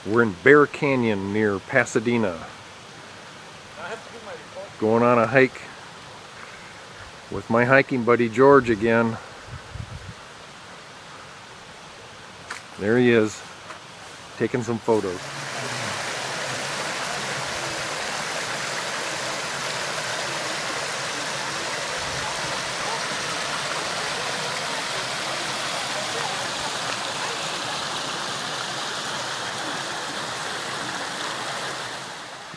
We're in Bear Canyon near Pasadena. Going on a hike with my hiking buddy George again. There he is, taking some photos.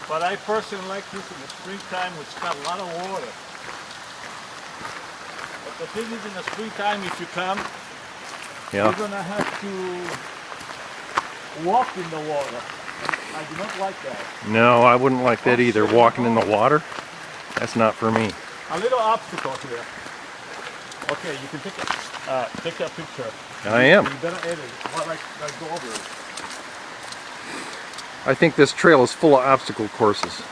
But I personally like this in the springtime, which got a lot of water. But the thing is, in the springtime, if you come, you're gonna have to walk in the water. I do not like that. No, I wouldn't like that either. Walking in the water, that's not for me. A little obstacle here. Okay, you can take a picture. I am. You better edit it. Like go over it. I think this trail is full of obstacle courses.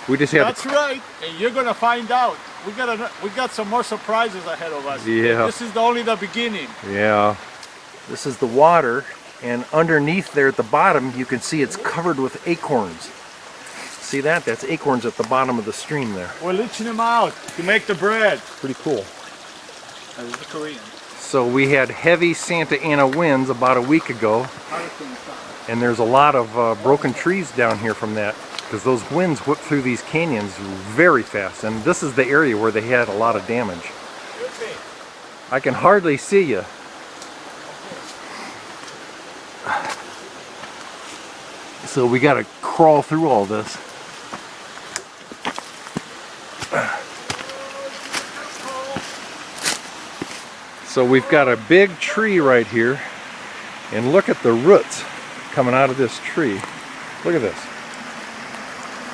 We just had. That's right, and you're gonna find out. We got some more surprises ahead of us. Yeah. This is only the beginning. Yeah. This is the water, and underneath there at the bottom, you can see it's covered with acorns. See that? That's acorns at the bottom of the stream there. We're leaching them out to make the bread. Pretty cool. That is the Korean. So we had heavy Santa Ana winds about a week ago, and there's a lot of broken trees down here from that, because those winds whip through these canyons very fast, and this is the area where they had a lot of damage. I can hardly see you. So we got to crawl through all this. So we've got a big tree right here, and look at the roots coming out of this tree. Look at this.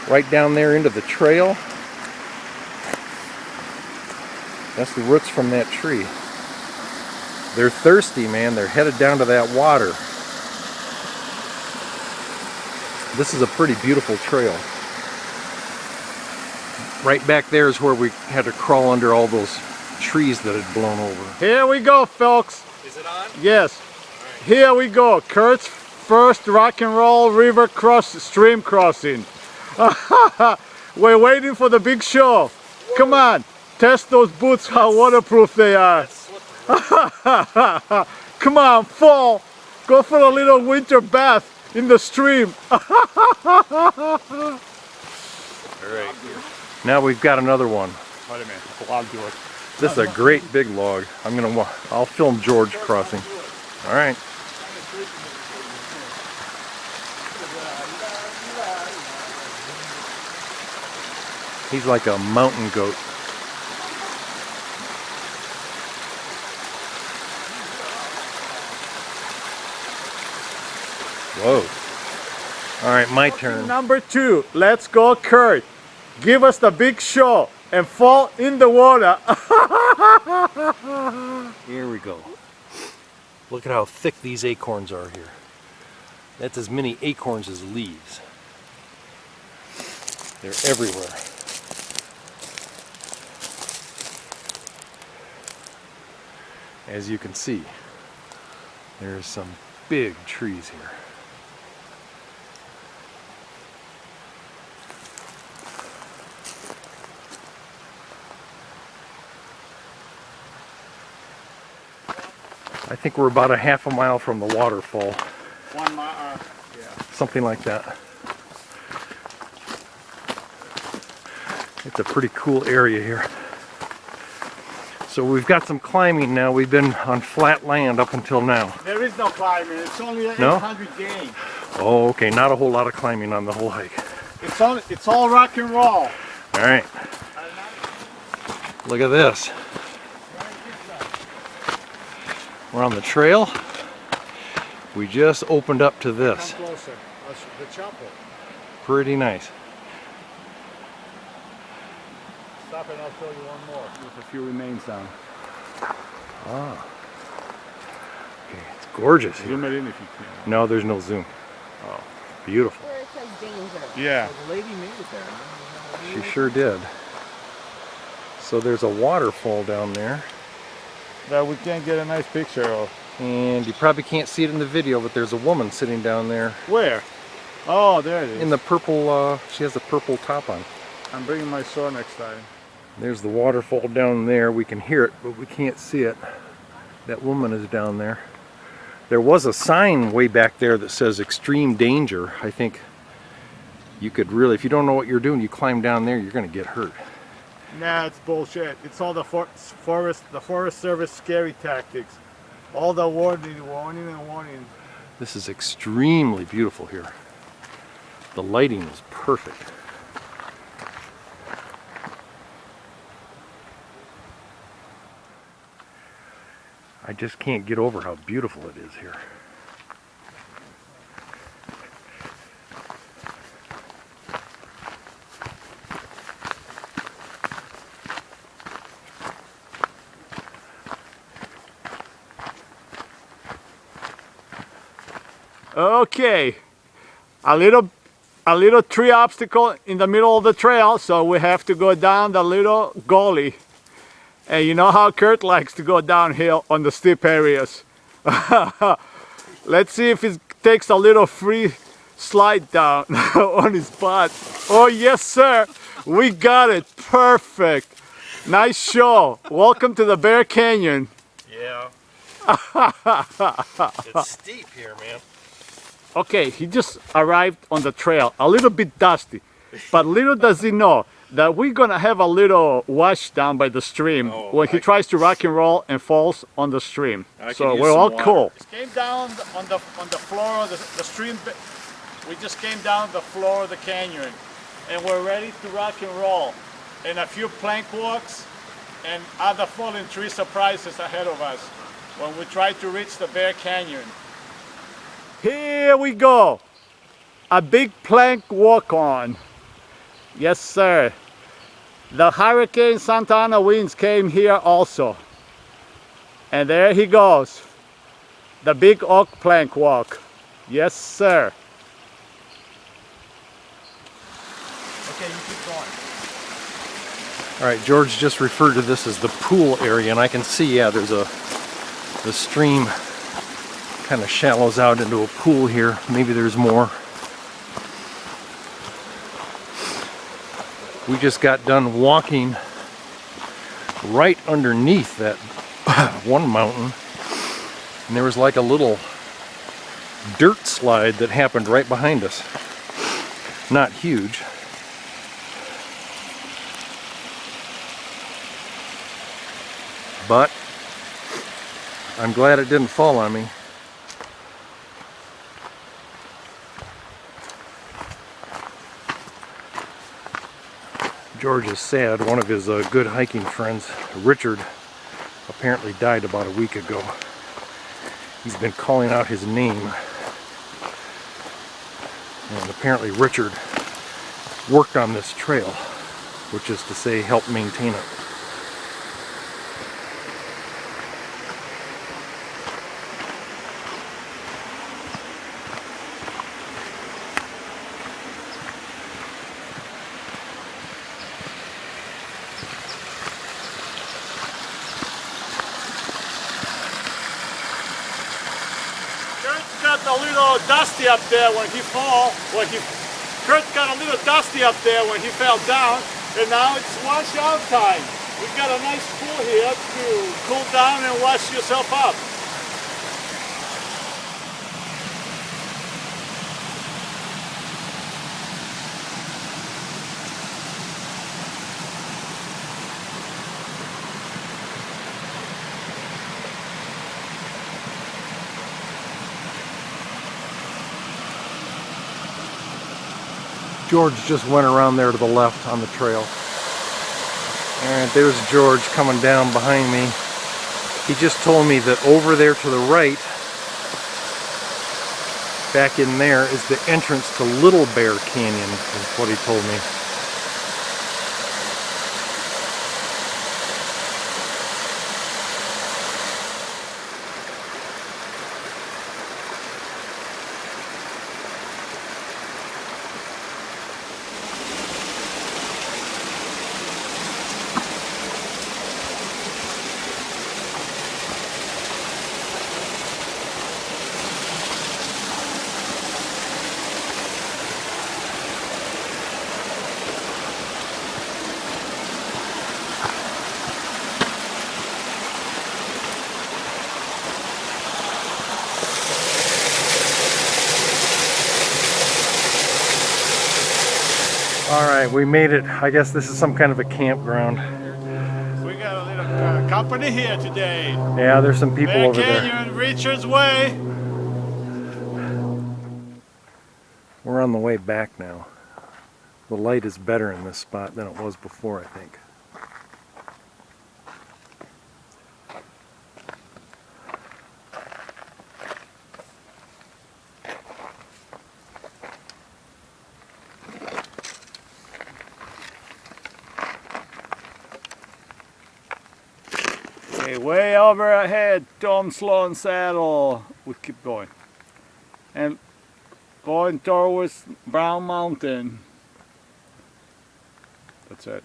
Right down there into the trail. That's the roots from that tree. They're thirsty, man. They're headed down to that water. This is a pretty beautiful trail. Right back there is where we had to crawl under all those trees that had blown over. Here we go, folks. Is it on? Yes. Right. Here we go. Kurt's first rock and roll river stream crossing. We're waiting for the big show. Whoa. Come on, test those boots how waterproof they are. Come on, fall. Go for a little winter bath in the stream. All right. Now we've got another one. Wait a minute. I'll do it. This is a great big log. I'll film George crossing. All right. He's like a mountain goat. Whoa. All right, my turn. Number 2. Let's go, Kurt. Give us the big show and fall in the water. Here we go. Look at how thick these acorns are here. That's as many acorns as leaves. They're everywhere. As you can see, there's some big trees here. I think we're about a half a mile from the waterfall. 1 mile, yeah. Something like that. It's a pretty cool area here. So we've got some climbing now. We've been on flat land up until now. There is no climbing. It's only 800 gain. Oh, okay. Not a whole lot of climbing on the whole hike. It's all rock and roll. All right. Look at this. We're on the trail. We just opened up to this. Come closer. The chapel. Pretty nice. Stop and I'll show you one more. There's a few remains down. Ah. Okay, it's gorgeous here. Zoom it in if you can. No, there's no zoom. Oh. Beautiful. Where it says danger. Yeah. So the lady made it there. She sure did. So there's a waterfall down there. That we can't get a nice picture of. And you probably can't see it in the video, but there's a woman sitting down there Where? Oh, there it is. in the purple, she has a purple top on. I'm bringing my saw next time. There's the waterfall down there. We can hear it, but we can't see it. That woman is down there. There was a sign way back there that says extreme danger. I think you could really, if you don't know what you're doing, you climb down there, you're going to get hurt. Nah, it's bullshit. It's all the Forest Service scary tactics. All the warning and warning. This is extremely beautiful here. The lighting is perfect. I just can't get over how beautiful it is here. Okay, a little tree obstacle in the middle of the trail, so we have to go down the little gully. And you know how Kurt likes to go downhill on the steep areas. Let's see if he takes a little free slide down on his butt. Oh yes sir, we got it, perfect. Nice show. Welcome to the Bear Canyon. Yeah. It's steep here, man. Okay, he just arrived on the trail, a little bit dusty, but little does he know that we're gonna have a little wash down by the stream when he tries to rock and roll and falls on the stream. So we're all cool. Just came down on the floor of the stream. We just came down the floor of the canyon, and we're ready to rock and roll. And a few plank walks and other fallen tree surprises ahead of us when we try to reach the Bear Canyon. Here we go. A big plank walk on. Yes, sir. The Hurricane Santa Ana winds came here also. And there he goes. The big oak plank walk. Yes, sir. Okay, you keep going. All right, George just referred to this as the pool area, and I can see, yeah, there's the stream kind of shallows out into a pool here. Maybe there's more. We just got done walking right underneath that one mountain, and there was like a little dirt slide that happened right behind us. Not huge. But I'm glad it didn't fall on me. George is sad. One of his good hiking friends, Richard, apparently died about a week ago. He's been calling out his name. And apparently Richard worked on this trail, which is to say, helped maintain it. Got a little dusty up there when he Kurt got a little dusty up there when he fell down, and now it's wash out time. We've got a nice pool here to cool down and wash yourself up. George just went around there to the left on the trail. And there's George coming down behind me. He just told me that over there to the right, back in there, is the entrance to Little Bear Canyon, is what he told me. All right, we made it. I guess this is some kind of a campground. We got a little company here today. Yeah, there's some people Bear over there. Canyon, Richards Way. We're on the way back now. The light is better in this spot than it was before, I think. Okay, way over ahead, Tom Sloan Saddle. We keep going. And going towards Brown Mountain. That's it.